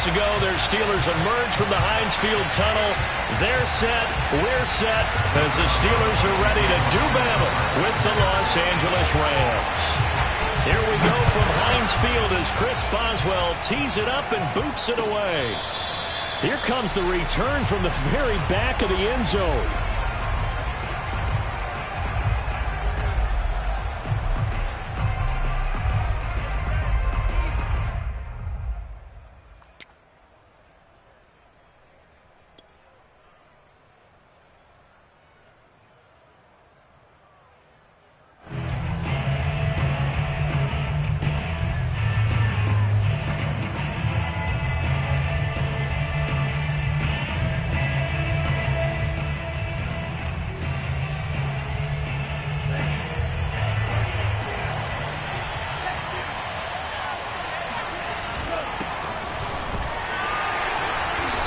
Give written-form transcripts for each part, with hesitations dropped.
minutes ago, their Steelers emerged from the Heinz Field tunnel. They're set, we're set, as the Steelers are ready to do battle with the Los Angeles Rams. Here we go from Heinz Field as Chris Boswell tees it up and boots it away. Here comes the return from the very back of the end zone.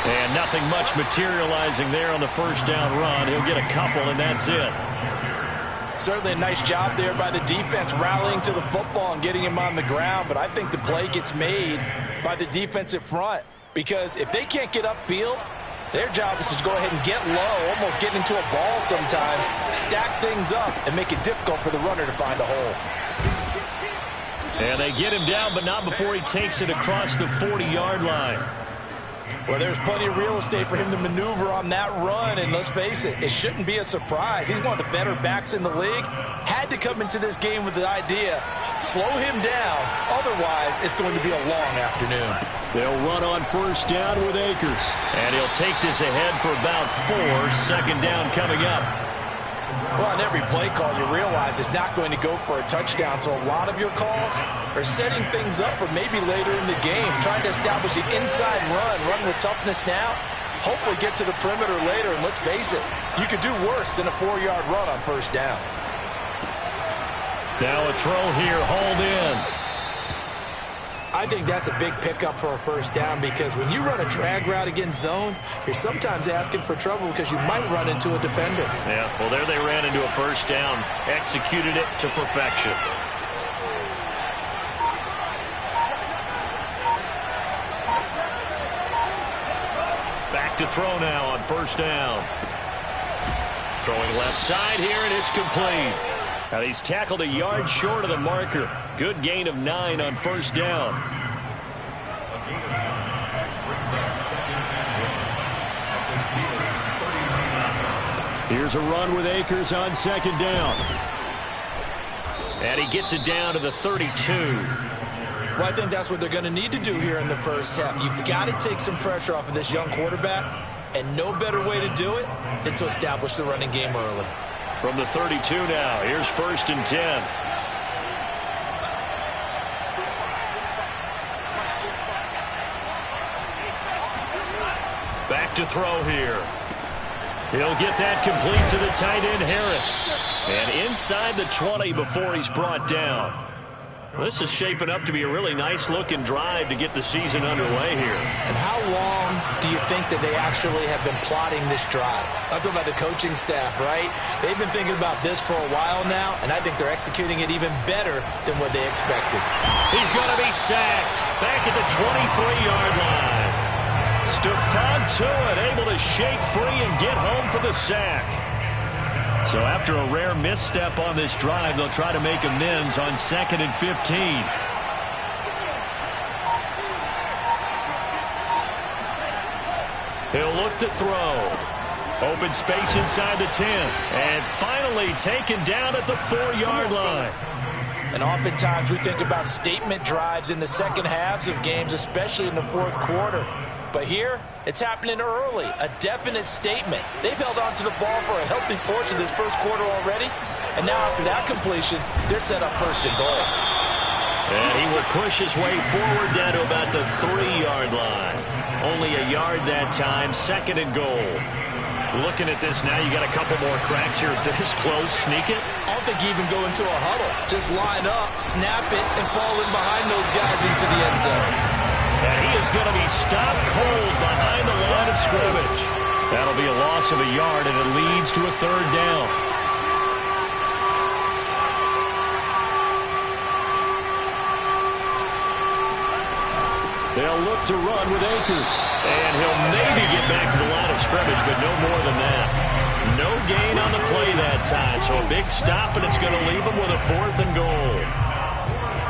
And nothing much materializing there on the first down run. He'll get a couple, and that's it. Certainly a nice job there by the defense rallying to the football and getting him on the ground. But I think the play gets made by the defensive front, because if they can't get upfield, their job is to go ahead and get low, almost get into a ball sometimes, stack things up, and make it difficult for the runner to find a hole. And they get him down, but not before he takes it across the 40-yard line. Well, there's plenty of real estate for him to maneuver on that run, and let's face it, it shouldn't be a surprise. He's one of the better backs in the league. Had to come into this game with the idea, slow him down, otherwise it's going to be a long afternoon. They'll run on first down with Akers, and he'll take this ahead for about 4. Second down coming up. Well, on every play call, you realize it's not going to go for a touchdown, so a lot of your calls are setting things up for maybe later in the game, trying to establish the inside run with toughness now, hopefully get to the perimeter later, and let's face it, you could do worse than a 4-yard run on first down. Now a throw here, hauled in. I think that's a big pickup for a first down, because when you run a drag route against zone, you're sometimes asking for trouble because you might run into a defender. Yeah, well, there they ran into a first down, executed it to perfection. Back to throw now on first down. Throwing left side here, and it's complete. Now he's tackled a yard short of the marker. Good gain of 9 on first down. Here's a run with Akers on second down. And he gets it down to the 32. Well, I think that's what they're going to need to do here in the first half. You've got to take some pressure off of this young quarterback, and no better way to do it than to establish the running game early. From the 32 now, here's first and 10. Back to throw here. He'll get that complete to the tight end, Harris. And inside the 20 before he's brought down. This is shaping up to be a really nice-looking drive to get the season underway here. And how long do you think that they actually have been plotting this drive? I'm talking about the coaching staff, right? They've been thinking about this for a while now, and I think they're executing it even better than what they expected. He's going to be sacked back at the 23-yard line. Stephon Tuitt able to shake free and get home for the sack. So after a rare misstep on this drive, they'll try to make amends on 2nd and 15. He'll look to throw. Open space inside the 10. And finally taken down at the 4-yard line. And oftentimes we think about statement drives in the second halves of games, especially in the fourth quarter. But here, it's happening early, a definite statement. They've held on to the ball for a healthy portion of this first quarter already, and now after that completion, they're set up first and goal. And he will push his way forward down to about the 3-yard line. Only a yard that time, 2nd and goal. Looking at this now, you got a couple more cracks here this close. Sneak it? I don't think you even go into a huddle. Just line up, snap it, and fall in behind those guys into the end zone. And he is going to be stopped cold behind the line of scrimmage. That'll be a loss of a yard, and it leads to a 3rd down. They'll look to run with Akers. And he'll maybe get back to the line of scrimmage, but no more than that. No gain on the play that time. So a big stop, and it's going to leave him with a 4th and goal.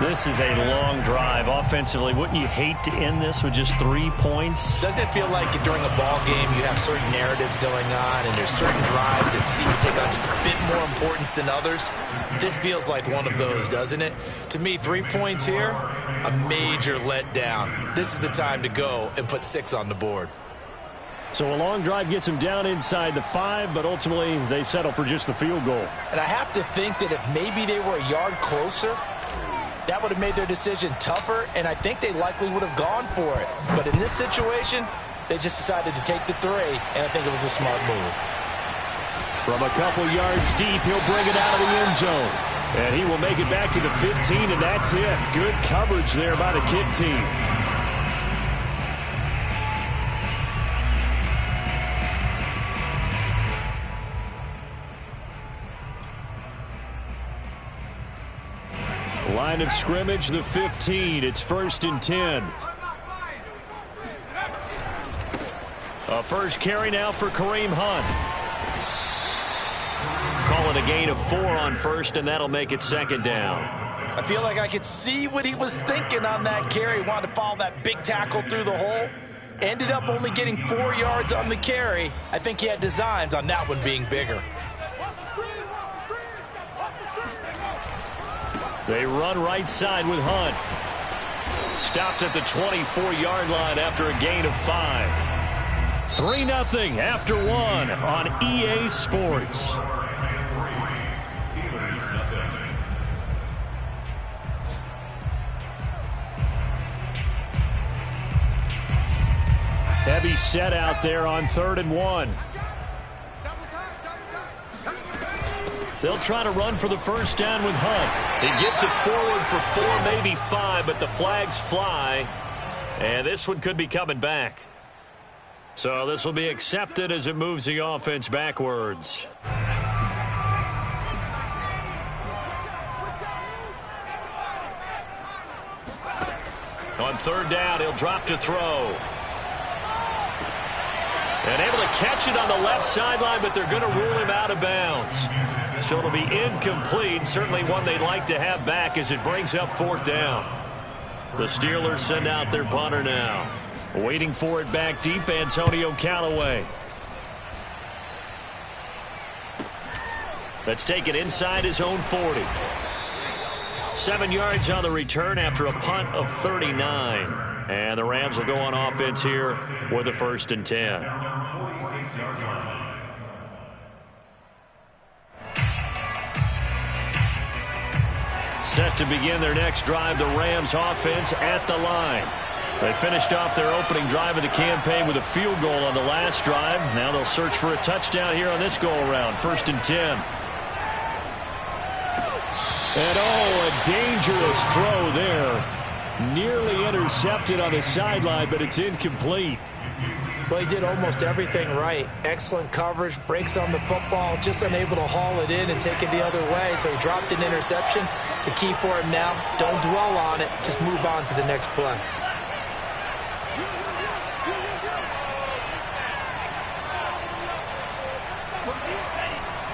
This is a long drive offensively. Wouldn't you hate to end this with just 3 points? Doesn't it feel like during a ball game you have certain narratives going on and there's certain drives that seem to take on just a bit more importance than others? This feels like one of those, doesn't it? To me, 3 points here, a major letdown. This is the time to go and put 6 on the board. So a long drive gets them down inside the 5, but ultimately they settle for just the field goal. And I have to think that if maybe they were a yard closer, that would have made their decision tougher, and I think they likely would have gone for it. But in this situation, they just decided to take the 3, and I think it was a smart move. From a couple yards deep, he'll bring it out of the end zone. And he will make it back to the 15, and that's it. Good coverage there by the kick team. Line of scrimmage, the 15. It's 1st and 10. A first carry now for Kareem Hunt. Call it a gain of 4 on first, and that'll make it 2nd down. I feel like I could see what he was thinking on that carry. Wanted to follow that big tackle through the hole. Ended up only getting 4 yards on the carry. I think he had designs on that one being bigger. They run right side with Hunt. Stopped at the 24-yard line after a gain of 5. 3-0 after 1 on EA Sports. Heavy set out there on 3rd and 1. They'll try to run for the first down with Hunt. He gets it forward for 4, maybe 5, but the flags fly. And this one could be coming back. So this will be accepted as it moves the offense backwards. On 3rd down, he'll drop to throw. And able to catch it on the left sideline, but they're going to rule him out of bounds. So it'll be incomplete. Certainly one they'd like to have back as it brings up 4th down. The Steelers send out their punter now. Waiting for it back deep, Antonio Callaway. Let's take it inside his own 40. 7 yards on the return after a punt of 39. And the Rams will go on offense here with a 1st and 10. Set to begin their next drive, the Rams offense at the line. They finished off their opening drive of the campaign with a field goal on the last drive. Now they'll search for a touchdown here on this go-around. 1st and 10. And oh, a dangerous throw there. Nearly intercepted on the sideline, but it's incomplete. Well, he did almost everything right. Excellent coverage, breaks on the football, just unable to haul it in and take it the other way, so he dropped an interception. The key for him now, don't dwell on it, just move on to the next play.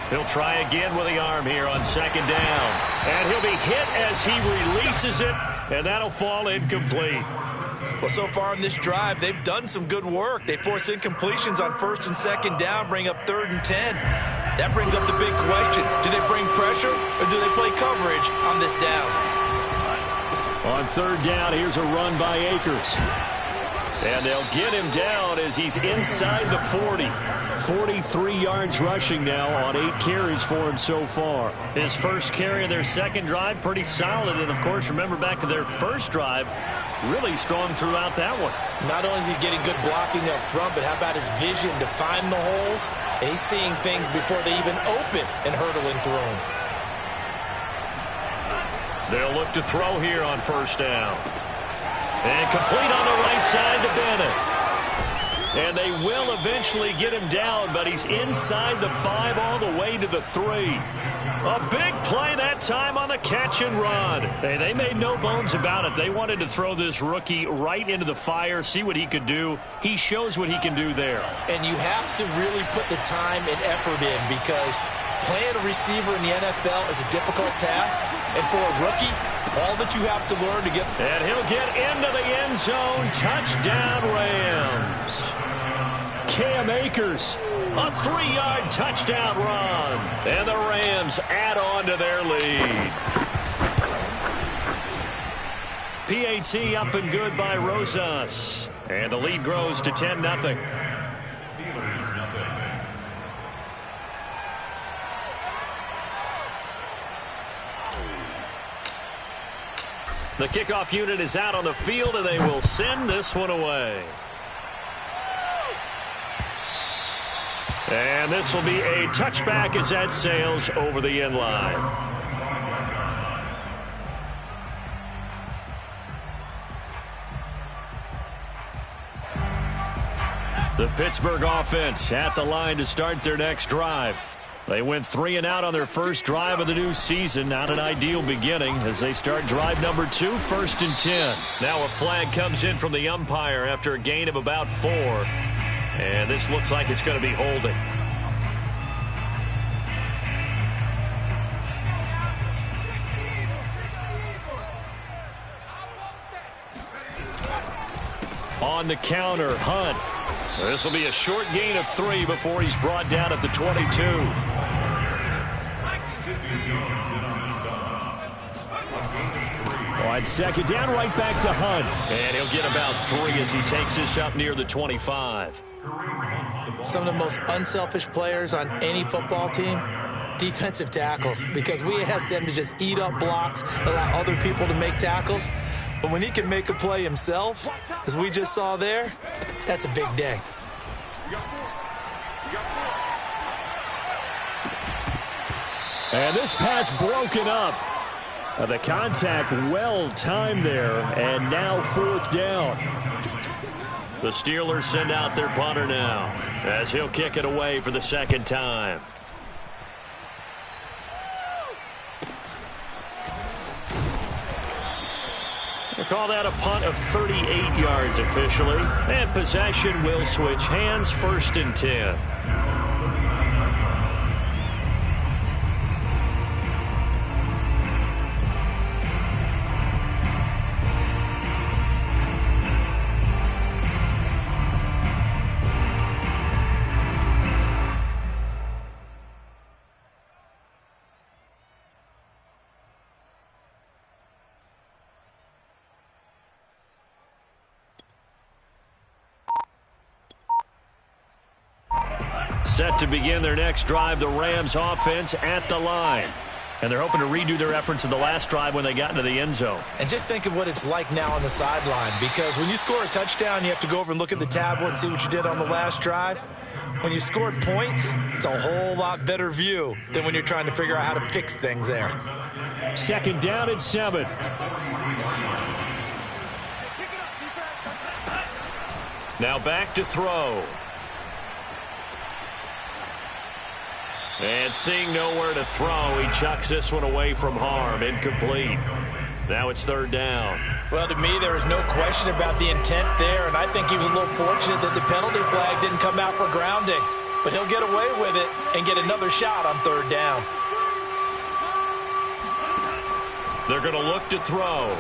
He'll try again with the arm here on 2nd down. And he'll be hit as he releases it, and that'll fall incomplete. Well, so far in this drive, they've done some good work. They force incompletions on 1st and 2nd down, bring up 3rd and 10. That brings up the big question. Do they bring pressure, or do they play coverage on this down? On 3rd down, here's a run by Akers. And they'll get him down as he's inside the 40. 43 yards rushing now on 8 carries for him so far. His first carry of their second drive, pretty solid. And, of course, remember back to their first drive, really strong throughout that one. Not only is he getting good blocking up front, but how about his vision to find the holes? And he's seeing things before they even open and hurdling through them. They'll look to throw here on 1st down. And complete on the right side to Bennett. And they will eventually get him down, but he's inside the 5 all the way to the 3. A big play that time on the catch and run. Hey, they made no bones about it. They wanted to throw this rookie right into the fire, see what he could do. He shows what he can do there. And you have to really put the time and effort in, because playing a receiver in the NFL is a difficult task. And for a rookie, all that you have to learn to get... And he'll get into the end zone. Touchdown, Rams. Cam Akers, a 3-yard touchdown run. And the Rams add on to their lead. PAT up and good by Rosas. And the lead grows to 10-0. The kickoff unit is out on the field, and they will send this one away. And this will be a touchback as that sails over the end line. The Pittsburgh offense at the line to start their next drive. They went 3 and out on their first drive of the new season. Not an ideal beginning as they start drive number 2, 1st and 10. Now a flag comes in from the umpire after a gain of about 4. And this looks like it's going to be holding. On the counter, Hunt. This will be a short gain of 3 before he's brought down at the 22. On second down, right back to Hunt. And he'll get about 3 as he takes this up near the 25. Some of the most unselfish players on any football team, defensive tackles, because we ask them to just eat up blocks, allow other people to make tackles. But when he can make a play himself, as we just saw there, that's a big day. And this pass broken up. The contact well timed there, and now 4th down. The Steelers send out their punter now as he'll kick it away for the 2nd time. They call that a punt of 38 yards officially. And possession will switch hands, 1st and 10. Set to begin their next drive, the Rams offense at the line. And they're hoping to redo their efforts in the last drive when they got into the end zone. And just think of what it's like now on the sideline, because when you score a touchdown, you have to go over and look at the tablet and see what you did on the last drive. When you scored points, it's a whole lot better view than when you're trying to figure out how to fix things there. 2nd down and 7. Now back to throw. And seeing nowhere to throw, he chucks this one away from harm. Incomplete. Now it's 3rd down. Well, to me, there was no question about the intent there, and I think he was a little fortunate that the penalty flag didn't come out for grounding. But he'll get away with it and get another shot on 3rd down. They're going to look to throw.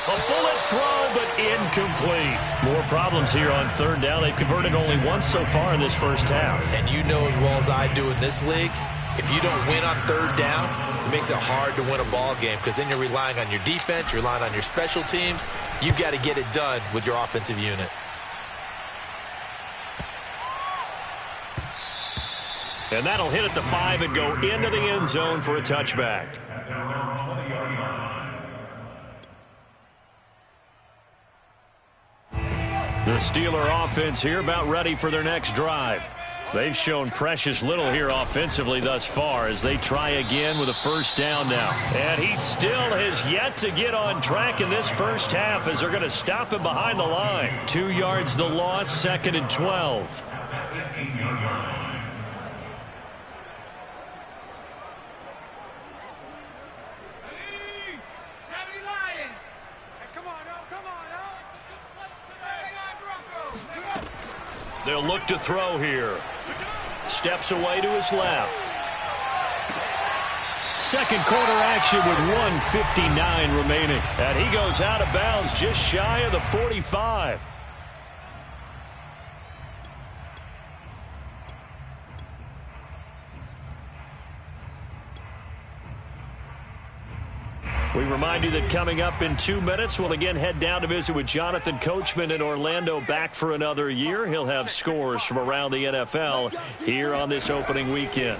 A bullet throw, but incomplete. More problems here on 3rd down. They've converted only once so far in this first half. And you know as well as I do in this league, if you don't win on 3rd down, it makes it hard to win a ball game, because then you're relying on your defense, you're relying on your special teams. You've got to get it done with your offensive unit. And that'll hit at the 5 and go into the end zone for a touchback. The Steeler offense here about ready for their next drive. They've shown precious little here offensively thus far as they try again with a 1st down now. And he still has yet to get on track in this first half as they're going to stop him behind the line. 2 yards the loss, 2nd and 12. They'll look to throw here. Steps away to his left. Second quarter action with 1:59 remaining. And he goes out of bounds just shy of the 45. We remind you that coming up in 2 minutes, we'll again head down to visit with Jonathan Coachman in Orlando, back for another year. He'll have scores from around the NFL here on this opening weekend.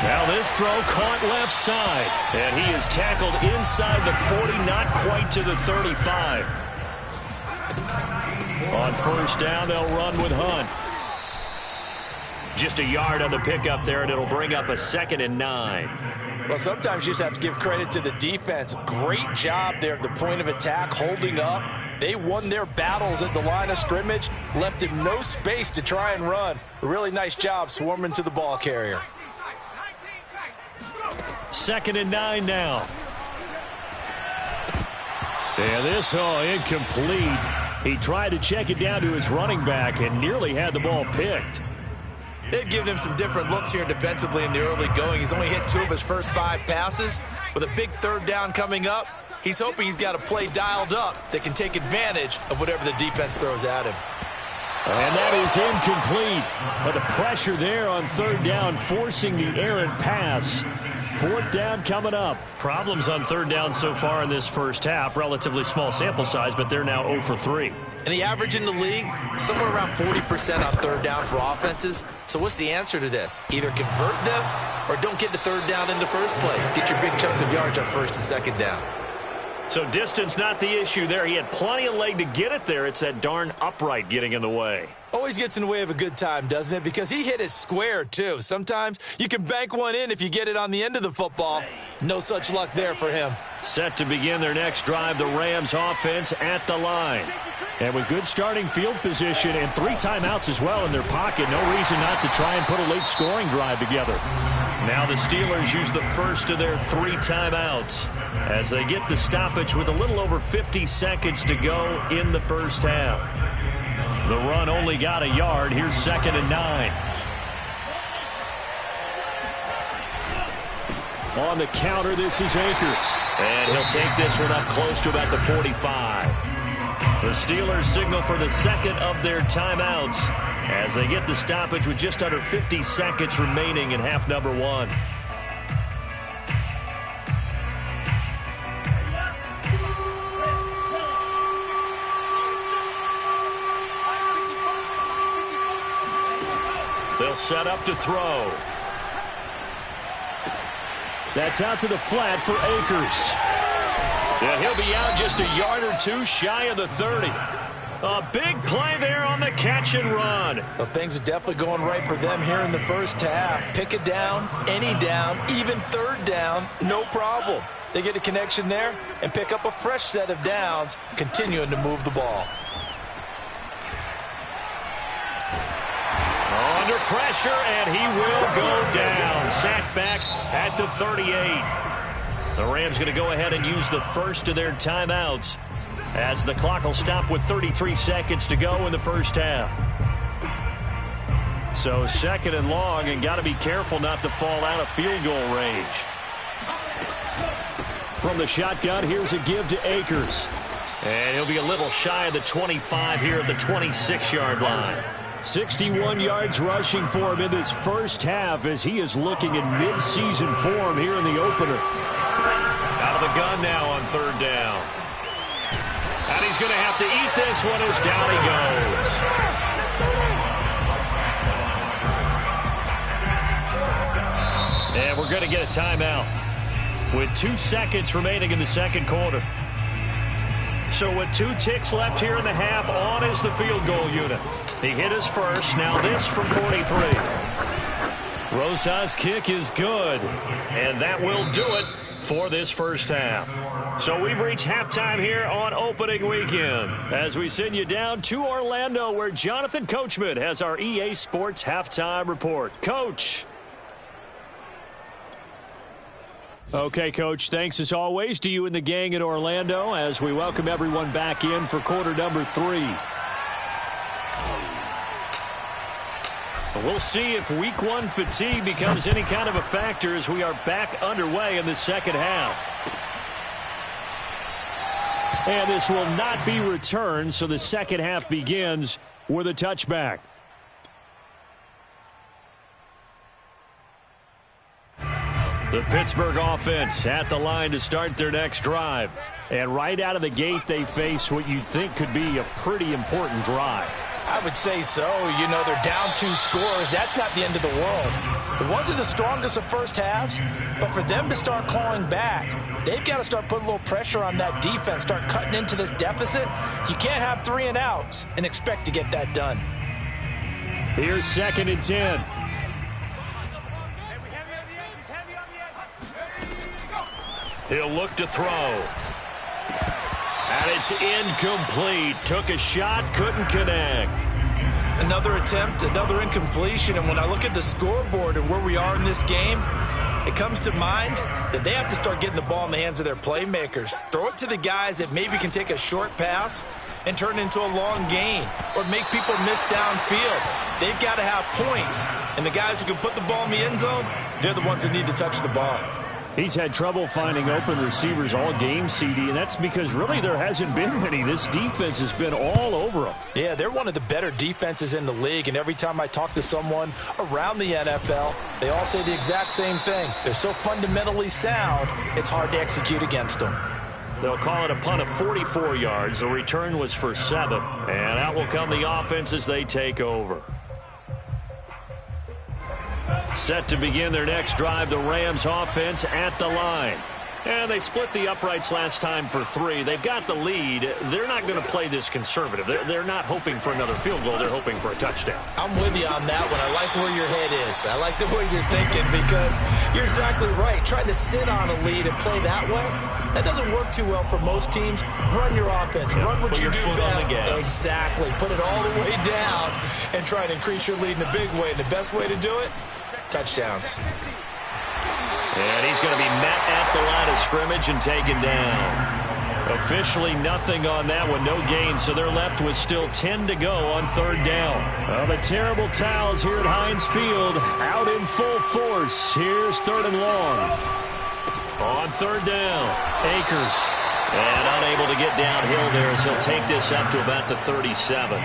Now this throw caught left side, and he is tackled inside the 40, not quite to the 35. On first down, they'll run with Hunt. Just a yard on the pickup there, and it'll bring up a 2nd and 9. Well, sometimes you just have to give credit to the defense. Great job there at the point of attack, holding up. They won their battles at the line of scrimmage, left him no space to try and run. A really nice job swarming to the ball carrier. 2nd and 9 now. And this, incomplete. He tried to check it down to his running back and nearly had the ball picked. They've given him some different looks here defensively in the early going. He's only hit 2 of his first 5 passes. With a big 3rd down coming up, he's hoping he's got a play dialed up that can take advantage of whatever the defense throws at him. And that is incomplete. But the pressure there on 3rd down, forcing the errant pass. 4th down coming up. Problems on 3rd down so far in this first half. Relatively small sample size, but they're now 0 for 3. And the average in the league, somewhere around 40% on 3rd down for offenses. So what's the answer to this? Either convert them or don't get to 3rd down in the first place. Get your big chunks of yards on 1st and 2nd down. So distance not the issue there. He had plenty of leg to get it there. It's that darn upright getting in the way. Always gets in the way of a good time, doesn't it? Because he hit it square, too. Sometimes you can bank one in if you get it on the end of the football. No such luck there for him. Set to begin their next drive, the Rams offense at the line. And with good starting field position and 3 timeouts as well in their pocket, no reason not to try and put a late scoring drive together. Now the Steelers use the first of their 3 timeouts as they get the stoppage with a little over 50 seconds to go in the first half. The run only got a yard. Here's 2nd and 9. On the counter, this is Akers. And he'll take this one up close to about the 45. The Steelers signal for the 2nd of their timeouts as they get the stoppage with just under 50 seconds remaining in half number 1. They'll set up to throw. That's out to the flat for Akers. Yeah, he'll be out just a yard or 2 shy of the 30. A big play there on the catch and run. Well, things are definitely going right for them here in the first half. Pick a down, any down, even 3rd down, no problem. They get a connection there and pick up a fresh set of downs, continuing to move the ball. Under pressure, and he will go down. Sacked back at the 38. The Rams going to go ahead and use the first of their timeouts as the clock will stop with 33 seconds to go in the first half. So 2nd and long, and got to be careful not to fall out of field goal range. From the shotgun, here's a give to Akers. And he'll be a little shy of the 25 here at the 26-yard line. 61 yards rushing for him in this first half as he is looking in mid-season form here in the opener. Out of the gun now on 3rd down. And he's going to have to eat this one as down he goes. And we're going to get a timeout with 2 seconds remaining in the 2nd quarter. So with 2 ticks left here in the half, on is the field goal unit. He hit his first. Now this from 43. Rosas' kick is good. And that will do it for this first half. So we've reached halftime here on opening weekend as we send you down to Orlando where Jonathan Coachman has our EA Sports halftime report. Coach. Okay, Coach, thanks as always to you and the gang in Orlando as we welcome everyone back in for quarter number 3. We'll see if week 1 fatigue becomes any kind of a factor as we are back underway in the second half. And this will not be returned, so the second half begins with a touchback. The Pittsburgh offense at the line to start their next drive. And right out of the gate, they face what you'd think could be a pretty important drive. I would say so. You know, they're down 2 scores. That's not the end of the world. It wasn't the strongest of first halves, but for them to start clawing back, they've got to start putting a little pressure on that defense, start cutting into this deficit. You can't have 3 and outs and expect to get that done. Here's 2nd and 10. He'll look to throw. And it's incomplete. Took a shot, couldn't connect. Another attempt, another incompletion. And when I look at the scoreboard and where we are in this game, it comes to mind that they have to start getting the ball in the hands of their playmakers. Throw it to the guys that maybe can take a short pass and turn it into a long gain or make people miss downfield. They've got to have points. And the guys who can put the ball in the end zone, they're the ones that need to touch the ball. He's had trouble finding open receivers all game, CD, and that's because really there hasn't been many. This defense has been all over them. Yeah, they're one of the better defenses in the league, and every time I talk to someone around the NFL, they all say the exact same thing. They're so fundamentally sound, it's hard to execute against them. They'll call it a punt of 44 yards. The return was for 7, and out will come the offense as they take over. Set to begin their next drive, the Rams offense at the line. And they split the uprights last time for 3. They've got the lead. They're not going to play this conservative. They're not hoping for another field goal. They're hoping for a touchdown. I'm with you on that one. I like where your head is. I like the way you're thinking because you're exactly right. Trying to sit on a lead and play that way, that doesn't work too well for most teams. Run your offense. Run what you do best. Exactly. Put it all the way down and try to increase your lead in a big way. And the best way to do it, touchdowns. And he's going to be met at the line of scrimmage and taken down. Officially nothing on that one, no gain, so they're left with still 10 to go on 3rd down. Well, the terrible towels here at Heinz Field out in full force. Here's 3rd and long. On 3rd down, Akers. And unable to get downhill there as he'll take this up to about the 37.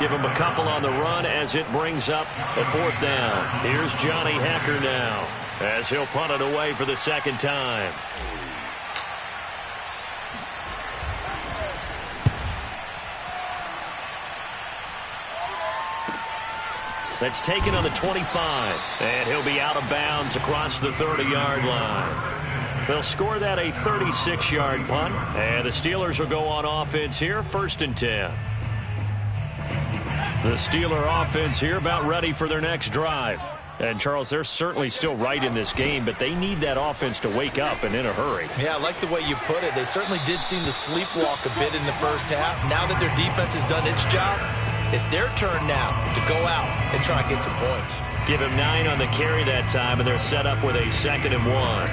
Give him a couple on the run as it brings up a 4th down. Here's Johnny Hekker now as he'll punt it away for the 2nd time. That's taken on the 25. And he'll be out of bounds across the 30-yard line. They'll score that a 36-yard punt. And the Steelers will go on offense here, 1st and 10. The Steeler offense here about ready for their next drive. And, Charles, they're certainly still right in this game, but they need that offense to wake up and in a hurry. Yeah, I like the way you put it. They certainly did seem to sleepwalk a bit in the first half. Now that their defense has done its job, it's their turn now to go out and try and get some points. Give him 9 on the carry that time, and they're set up with a 2nd and 1.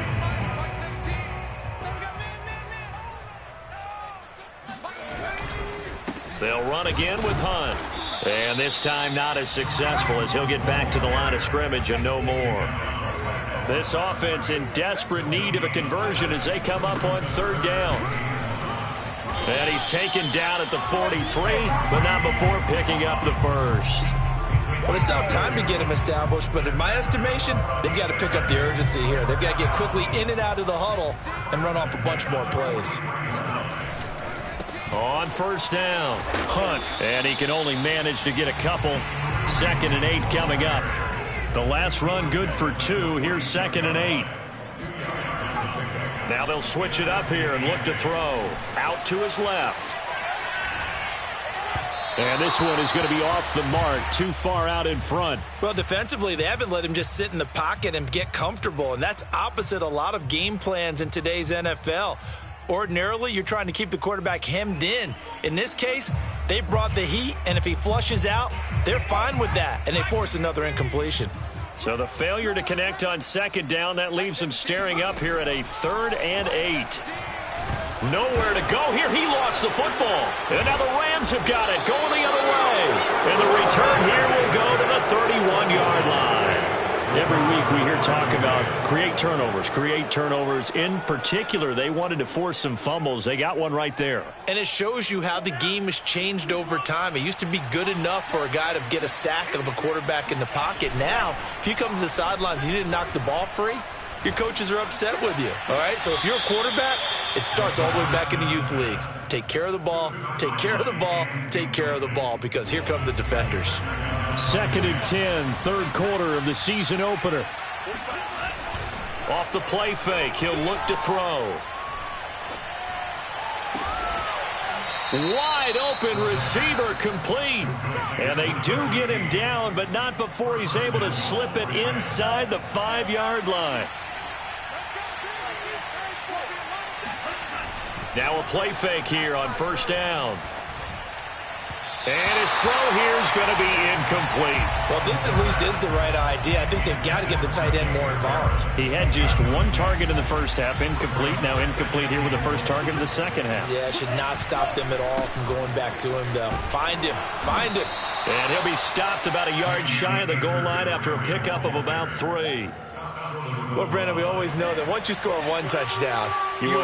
They'll run again with Hunt. And this time not as successful as he'll get back to the line of scrimmage and no more. This offense in desperate need of a conversion as they come up on 3rd down. And he's taken down at the 43, but not before picking up the 1st. Well, they still have time to get him established, but in my estimation, they've got to pick up the urgency here. They've got to get quickly in and out of the huddle and run off a bunch more plays. On 1st down, Hunt, and he can only manage to get a couple. 2nd and 8 coming up. The last run good for 2. Here's 2nd and 8. Now they'll switch it up here and look to throw. Out to his left. And this one is going to be off the mark, too far out in front. Well, defensively, they haven't let him just sit in the pocket and get comfortable, and that's opposite a lot of game plans in today's NFL. Ordinarily, you're trying to keep the quarterback hemmed in. In this case, they brought the heat, and if he flushes out, they're fine with that, and they force another incompletion. So the failure to connect on second down, that leaves him staring up here at a 3rd and 8. Nowhere to go here. He lost the football. And now the Rams have got it, going the other way. And the return here will go to the 31-yard line. Every week we hear talk about create turnovers. In particular, they wanted to force some fumbles. They got one right there. And it shows you how the game has changed over time. It used to be good enough for a guy to get a sack of a quarterback in the pocket. Now, if you come to the sidelines and you didn't knock the ball free, your coaches are upset with you. All right, so if you're a quarterback, it starts all the way back in the youth leagues. Take care of the ball, take care of the ball, take care of the ball, because here come the defenders. 2nd and 10, 3rd quarter of the season opener. Off the play fake, he'll look to throw. Wide open receiver, complete. And they do get him down, but not before he's able to slip it inside the 5-yard line. Now a play fake here on 1st down. And his throw here is going to be incomplete. Well, this at least is the right idea. I think they've got to get the tight end more involved. He had just 1 target in the first half, incomplete. Now incomplete here with the first target in the second half. Yeah, should not stop them at all from going back to him, though. Find him. And he'll be stopped about a yard shy of the goal line after a pickup of about 3. Well, Brandon, we always know that once you score 1 touchdown, you're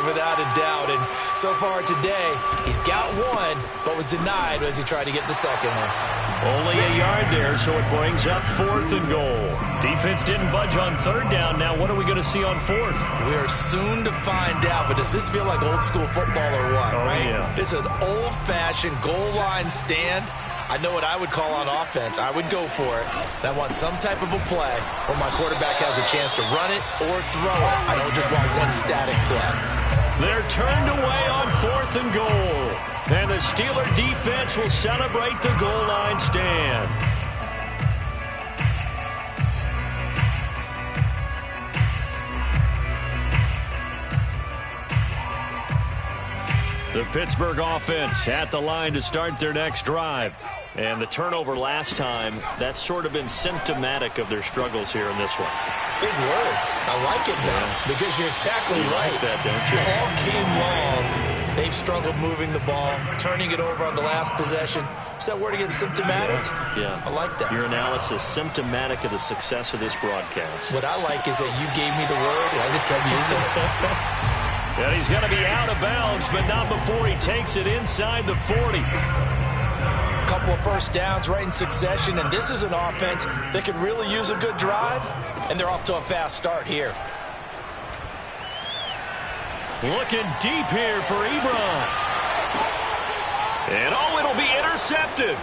without a doubt. And so far today, he's got 1, but was denied as he tried to get the second one. Only a yard there, so it brings up 4th and goal. Defense didn't budge on 3rd down. Now what are we going to see on 4th? We are soon to find out, but does this feel like old school football or what, right? Yeah. It's an old-fashioned goal line stand. I know what I would call on offense. I would go for it. I want some type of a play where my quarterback has a chance to run it or throw it. I don't just want one static play. They're turned away on 4th and goal. And the Steeler defense will celebrate the goal line stand. The Pittsburgh offense at the line to start their next drive. And the turnover last time, that's sort of been symptomatic of their struggles here in this one. Big word. I like it now because you're exactly right. Like that, don't you? All game long, they've struggled moving the ball, turning it over on the last possession. Is that word again, symptomatic? Yeah. I like that. Your analysis, symptomatic of the success of this broadcast. What I like is that you gave me the word, and I just kept using it. And he's going to be out of bounds, but not before he takes it inside the 40. Couple of first downs right in succession, and this is an offense that could really use a good drive, and they're off to a fast start here. Looking deep here for Ebron. And it'll be intercepted.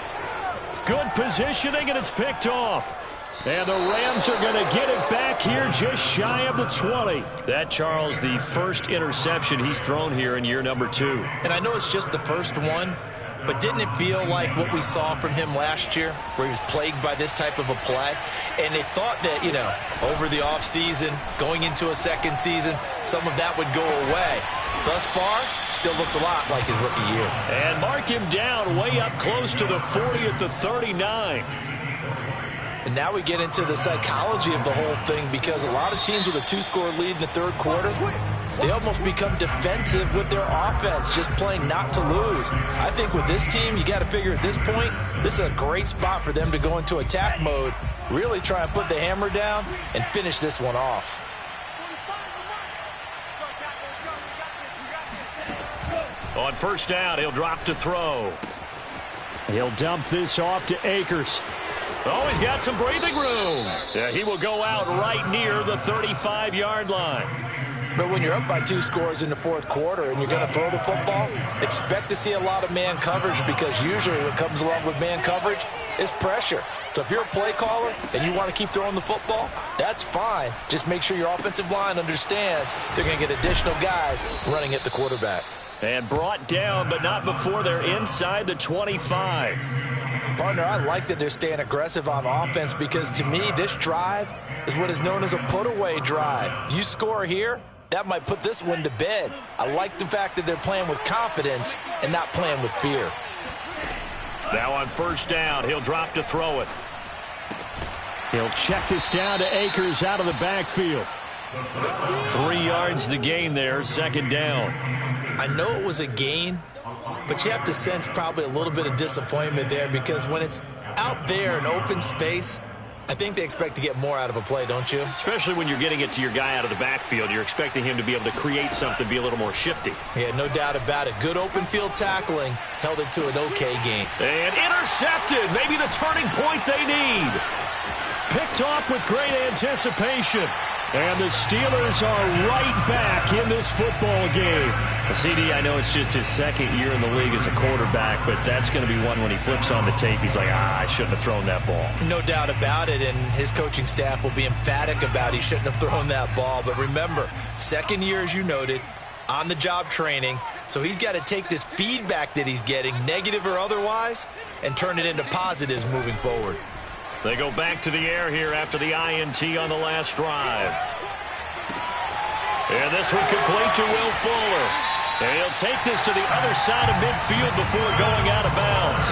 Good positioning, and it's picked off. And the Rams are going to get it back here just shy of the 20. That, Charles, the first interception he's thrown here in year number 2. And I know it's just the first one, but didn't it feel like what we saw from him last year, where he was plagued by this type of a play? And they thought that, over the offseason, going into a second season, some of that would go away. Thus far, still looks a lot like his rookie year. And mark him down way up close to the 40 at the 39. And now we get into the psychology of the whole thing, because a lot of teams with a 2-score lead in the 3rd quarter, they almost become defensive with their offense, just playing not to lose. I think with this team, you got to figure at this point, this is a great spot for them to go into attack mode, really try and put the hammer down and finish this one off. On 1st down, he'll drop to throw. He'll dump this off to Akers. Oh, he's got some breathing room. Yeah, he will go out right near the 35-yard line. But when you're up by 2 scores in the 4th quarter and you're going to throw the football, expect to see a lot of man coverage, because usually what comes along with man coverage is pressure. So if you're a play caller and you want to keep throwing the football, that's fine. Just make sure your offensive line understands they're going to get additional guys running at the quarterback. And brought down, but not before they're inside the 25. Partner, I like that they're staying aggressive on offense, because to me, this drive is what is known as a put-away drive. You score here, that might put this one to bed. I like the fact that they're playing with confidence and not playing with fear. Now on 1st down, he'll drop to throw it. He'll check this down to Akers out of the backfield. 3 yards the gain there, second down. I know it was a gain, but you have to sense probably a little bit of disappointment there because when it's out there in open space, I think they expect to get more out of a play, don't you? Especially when you're getting it to your guy out of the backfield. You're expecting him to be able to create something, be a little more shifty. Yeah, no doubt about it. Good open field tackling held it to an okay gain. And intercepted. Maybe the turning point they need. Picked off with great anticipation. And the Steelers are right back in this football game. CD, I know it's just his second year in the league as a quarterback, but that's going to be one when he flips on the tape. He's like, I shouldn't have thrown that ball. No doubt about it, and his coaching staff will be emphatic about he shouldn't have thrown that ball. But remember, second year, as you noted, on-the-job training, so he's got to take this feedback that he's getting, negative or otherwise, and turn it into positives moving forward. They go back to the air here after the INT on the last drive. And this one complete to Will Fuller. And he'll take this to the other side of midfield before going out of bounds.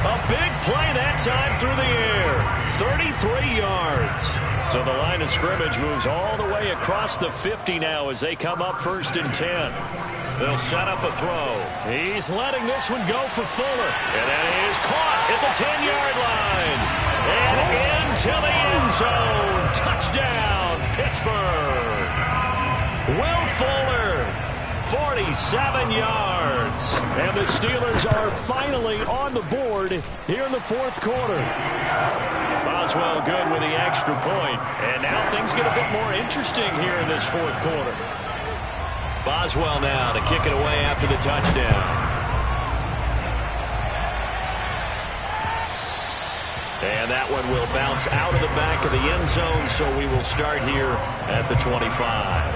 A big play that time through the air. 33 yards. So the line of scrimmage moves all the way across the 50 now as they come up 1st and 10. They'll set up a throw. He's letting this one go for Fuller. And that is caught at the 10-yard line. And into the end zone. Touchdown, Pittsburgh. Will Fuller, 47 yards. And the Steelers are finally on the board here in the 4th quarter. Boswell good with the extra point. And now things get a bit more interesting here in this 4th quarter. Boswell now to kick it away after the touchdown. And that one will bounce out of the back of the end zone, so we will start here at the 25.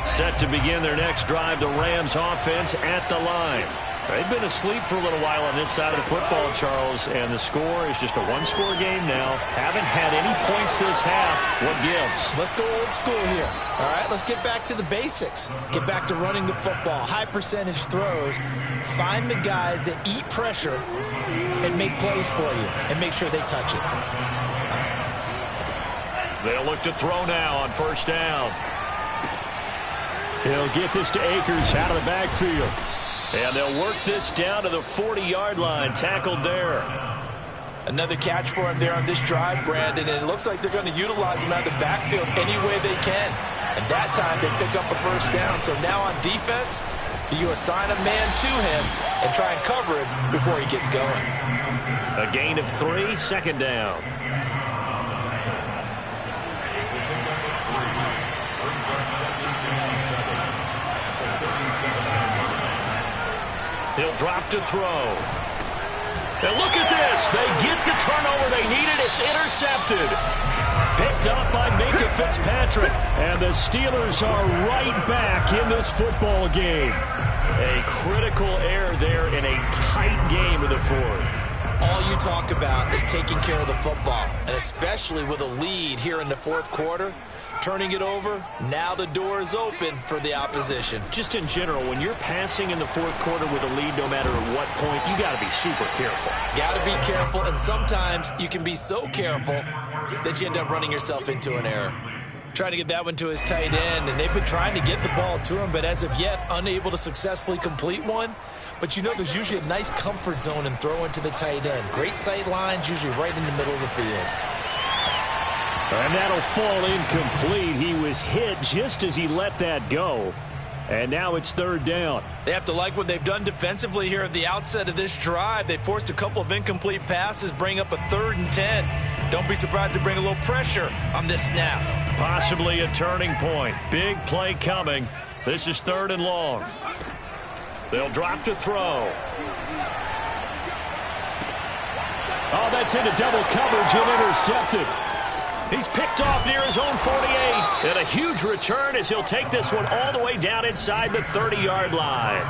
Set to begin their next drive, the Rams offense at the line. They've been asleep for a little while on this side of the football, Charles, and the score is just a one-score game now. Haven't had any points this half. What gives? Let's go old school here. All right, let's get back to the basics. Get back to running the football, high percentage throws. Find the guys that eat pressure and make plays for you and make sure they touch it. They'll look to throw now on 1st down. He'll get this to Akers out of the backfield. And they'll work this down to the 40-yard line, tackled there. Another catch for him there on this drive, Brandon, and it looks like they're going to utilize him out of the backfield any way they can. And that time they pick up a 1st down. So now on defense, you assign a man to him and try and cover him before he gets going. A gain of 3, 2nd down. He'll drop to throw. And look at this. They get the turnover they needed. It's intercepted. Picked up by Minkah Fitzpatrick. And the Steelers are right back in this football game. A critical error there in a tight game in the 4th. All you talk about is taking care of the football, and especially with a lead here in the 4th quarter, turning it over, now the door is open for the opposition. Just in general, when you're passing in the 4th quarter with a lead, no matter at what point, you got to be super careful. Got to be careful, and sometimes you can be so careful that you end up running yourself into an error. Trying to get that one to his tight end, and they've been trying to get the ball to him, but as of yet, unable to successfully complete one. But you know there's usually a nice comfort zone in throwing to the tight end. Great sight lines, usually right in the middle of the field. And that'll fall incomplete. He was hit just as he let that go. And now it's 3rd down. They have to like what they've done defensively here at the outset of this drive. They forced a couple of incomplete passes, bring up a 3rd and 10. Don't be surprised to bring a little pressure on this snap. Possibly a turning point. Big play coming. This is 3rd and long. They'll drop to throw. Oh, that's into double coverage and intercepted. He's picked off near his own 48. And a huge return as he'll take this one all the way down inside the 30-yard line.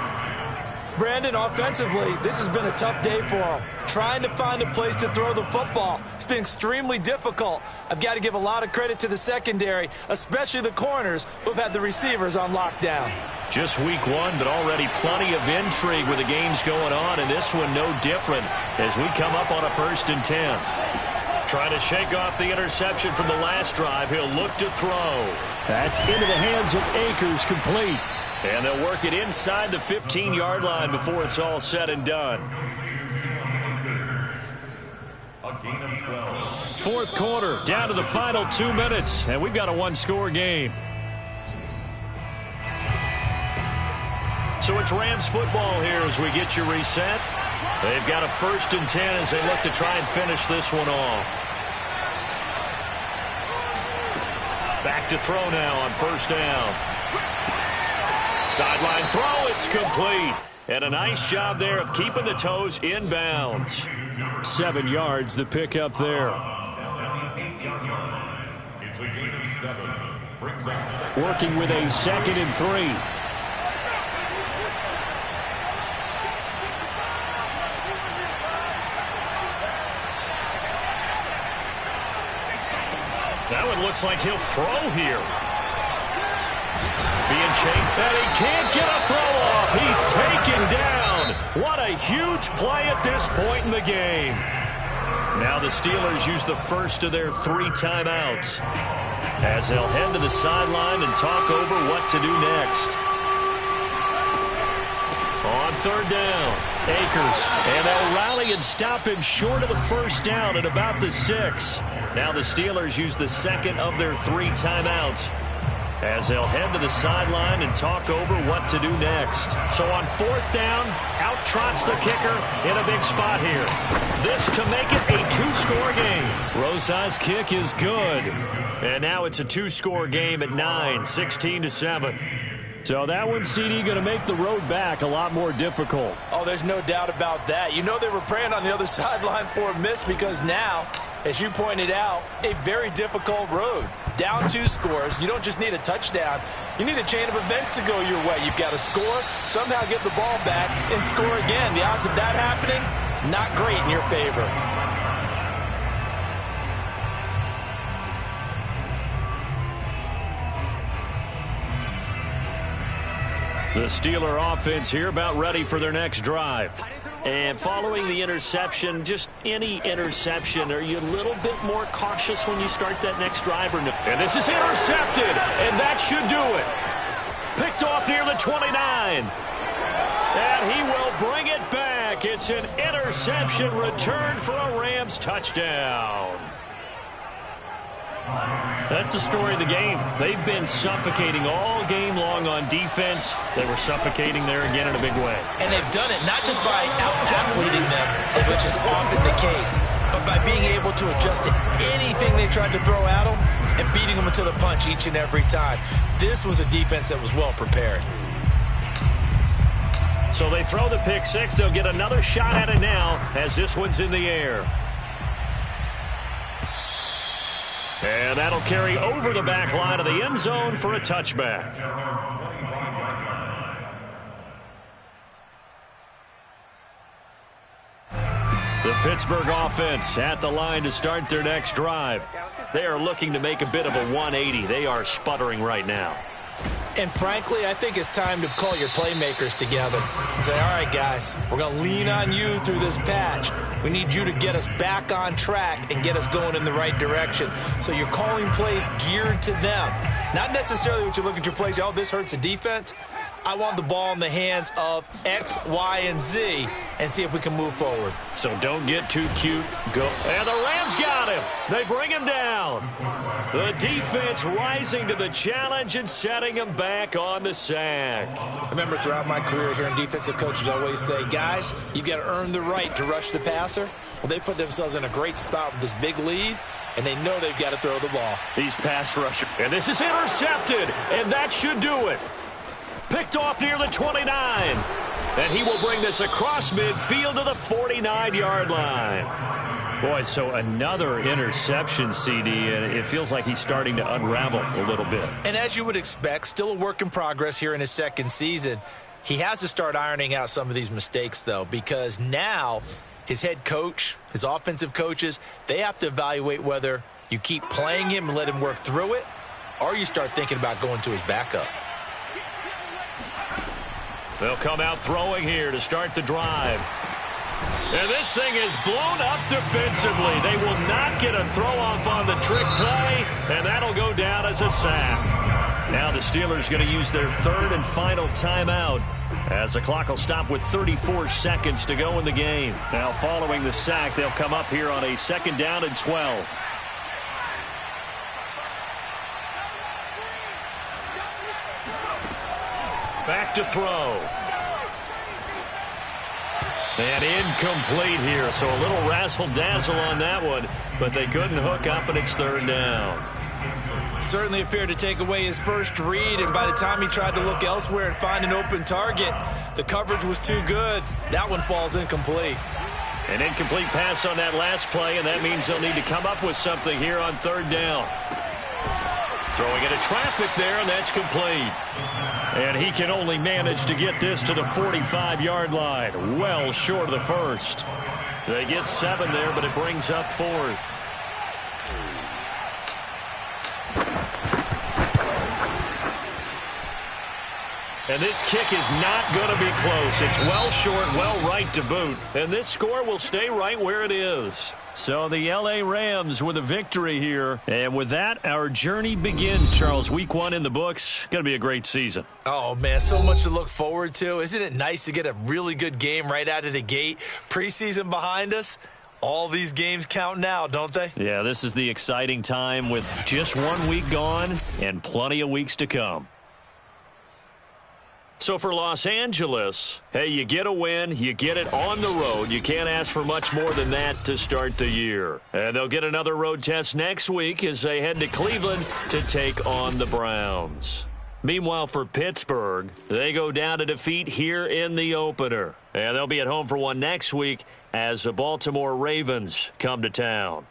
Brandon, offensively, this has been a tough day for him. Trying to find a place to throw the football. It's been extremely difficult. I've got to give a lot of credit to the secondary, especially the corners who've had the receivers on lockdown. Just week one, but already plenty of intrigue with the games going on, and this one no different as we come up on a 1st and 10. Trying to shake off the interception from the last drive. He'll look to throw. That's into the hands of Akers, complete. And they'll work it inside the 15-yard line before it's all said and done. A gain of 12. 4th quarter, down to the final 2 minutes, and we've got a one-score game. So it's Rams football here as we get you reset. They've got a 1st and 10 as they look to try and finish this one off. Back to throw now on 1st down. Sideline throw, it's complete. And a nice job there of keeping the toes inbounds. 7 yards, the pickup there. It's a gain of 7. Brings up 6. Working with a 2nd and 3. That one looks like he'll throw here. Being chased, and he can't get a throw off. He's taken down. What a huge play at this point in the game. Now the Steelers use the first of their 3 timeouts as they'll head to the sideline and talk over what to do next. On 3rd down, Akers, and they'll rally and stop him short of the 1st down at about the 6. Now the Steelers use the 2nd of their 3 timeouts as they'll head to the sideline and talk over what to do next. So on 4th down, out trots the kicker in a big spot here. This to make it a 2-score game. Rosa's kick is good. And now it's a 2-score game at 9, 16-7. So that one, CD, going to make the road back a lot more difficult. Oh, there's no doubt about that. You know they were praying on the other sideline for a miss because now, as you pointed out, a very difficult road. Down 2 scores. You don't just need a touchdown. You need a chain of events to go your way. You've got to score, somehow get the ball back, and score again. The odds of that happening, not great in your favor. The Steeler offense here about ready for their next drive. And following the interception, just any interception, are you a little bit more cautious when you start that next drive or no? And this is intercepted, and that should do it. Picked off near the 29. And he will bring it back. It's an interception return for a Rams touchdown. That's the story of the game. They've been suffocating all game long on defense. They were suffocating there again in a big way. And they've done it not just by out-athleting them, which is often the case, but by being able to adjust to anything they tried to throw at them and beating them to the punch each and every time. This was a defense that was well prepared. So they throw the pick 6. They'll get another shot at it now as this one's in the air. And that'll carry over the back line of the end zone for a touchback. The Pittsburgh offense at the line to start their next drive. They are looking to make a bit of a 180. They are sputtering right now. And frankly, I think it's time to call your playmakers together and say, all right, guys, we're going to lean on you through this patch. We need you to get us back on track and get us going in the right direction. So you're calling plays geared to them. Not necessarily what you look at your plays, oh, this hurts the defense. I want the ball in the hands of X, Y, and Z and see if we can move forward. So don't get too cute. Go. And the Rams got him. They bring him down. The defense rising to the challenge and setting him back on the sack. I remember throughout my career hearing defensive coaches always say, guys, you've got to earn the right to rush the passer. Well, they put themselves in a great spot with this big lead, and they know they've got to throw the ball. These pass rushers. And this is intercepted, and that should do it. Picked off near the 29. And he will bring this across midfield to the 49-yard line. Boy, so another interception, CD, and it feels like he's starting to unravel a little bit. And as you would expect, still a work in progress here in his second season. He has to start ironing out some of these mistakes, though, because now his head coach, his offensive coaches, they have to evaluate whether you keep playing him and let him work through it, or you start thinking about going to his backup. They'll come out throwing here to start the drive. And this thing is blown up defensively. They will not get a throw-off on the trick play, and that'll go down as a sack. Now the Steelers going to use their third and final timeout, as the clock will stop with 34 seconds to go in the game. Now following the sack, they'll come up here on a 2nd down and 12. Back to throw. And incomplete here, so a little razzle-dazzle on that one, but they couldn't hook up, and it's 3rd down. Certainly appeared to take away his first read, and by the time he tried to look elsewhere and find an open target, the coverage was too good. That one falls incomplete. An incomplete pass on that last play, and that means they'll need to come up with something here on 3rd down. Throwing into traffic there, and that's complete. And he can only manage to get this to the 45-yard line, well short of the first. They get 7 there, but it brings up 4th. And this kick is not going to be close. It's well short, well right to boot. And this score will stay right where it is. So the L.A. Rams with a victory here. And with that, our journey begins, Charles. Week 1 in the books. Going to be a great season. Oh, man, so much to look forward to. Isn't it nice to get a really good game right out of the gate? Preseason behind us. All these games count now, don't they? Yeah, this is the exciting time with just 1 week gone and plenty of weeks to come. So for Los Angeles, hey, you get a win, you get it on the road. You can't ask for much more than that to start the year. And they'll get another road test next week as they head to Cleveland to take on the Browns. Meanwhile, for Pittsburgh, they go down to defeat here in the opener. And they'll be at home for one next week as the Baltimore Ravens come to town.